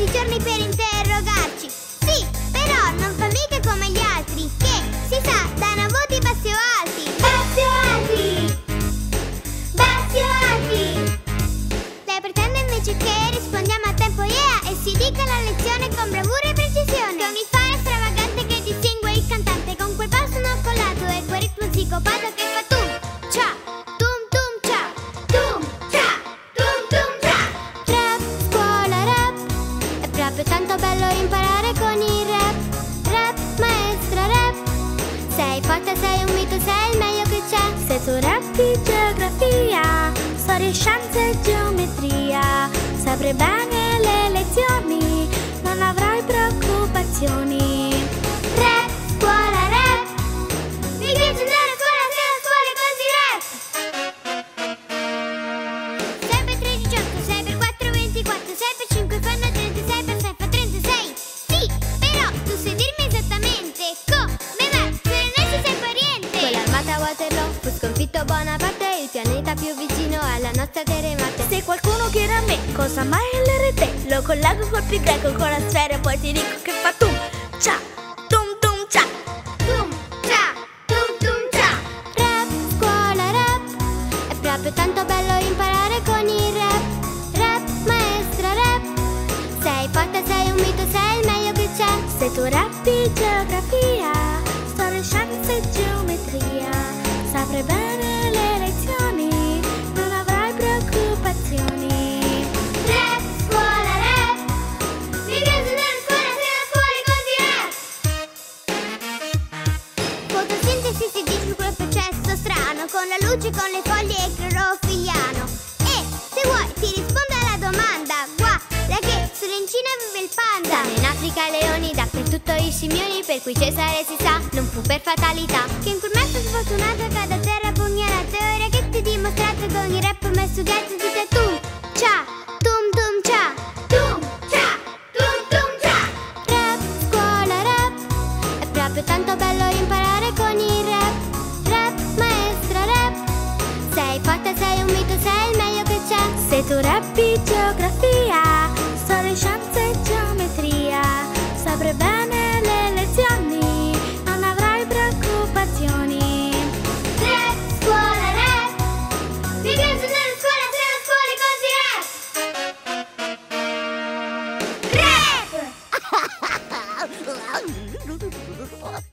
tutti i giorni per interrogarci. Sì, però non fa mica come gli altri, che si sa danno voti bassi o alti. Bassi o alti! Bassi o alti! Lei pretende invece che rispondiamo a tempo, yeah, e si dica la lezione con bravura e precisione. Con il fare stravagante che distingue il cantante, con quel passo non collato e quel ritmo psicopato che fa tum, cia, tum tum cia, tum cia, tum tum cia. Rap, scuola rap, è proprio tanto bello imparare con il rap. Rap, maestra rap, sei forte, sei un mito, sei il meglio che c'è. Se tu rappi geografia, storia, scienze e geometria, saprai bene le lezioni, non avrai preoccupazioni. Rap, scuola rap, mi piace andare a scuola se la scuola è così rap. 6 per 3 18, 6 per 4 24, 6 per 5 fanno 36, per 6 fa 36. Sì, però tu sai dirmi esattamente come va, per noi ci sei pariente. Con l'armata Waterloo fu sconfitto Bonaparte, il pianeta più vicino alla nostra terra è Marte. Se qualcuno chiede a me cosa mai è l'RT, lo collego col pi greco con la sfera e poi ti dico che fa tum, cia, tum tum cia. Tum, cia, tum tum cia. Rap, scuola rap, è proprio tanto bello imparare con il rap. Rap, maestra rap, sei forte, sei un mito, sei il meglio che c'è. Se tu rappi geografia, storia, scienze e geometria, saprai bene le lezioni, non avrai preoccupazioni. Rap, scuola rap, mi piace andare a scuola se la scuola è così rap. Fotosintesi si dice quel processo strano, con la luce, con le foglie e il clorofiliano. E se vuoi ti rispondo alla domanda, guarda che sull'encina vive il panda. Stanno in Africa i leoni, dappertutto i scimmioni, per cui Cesare si sa, non fu per fatalità. Che in quel mezzo sfortunato cade a terra pugnalata, che ti dimostrate con il rap messo ghetto di te tum, cia, tum tum cia, tum cia, tum tum cia. Rap, scuola rap, è proprio tanto bello imparare con il rap. Rap, maestra rap, sei forte, sei un mito, sei il meglio che c'è. Se tu rappi geografia, storia, scienze e geometria, saprai bene le lezioni, non avrai preoccupazioni. Rap, scuola rap, mi piace andare a scuola se la scuola è così rap. Rap!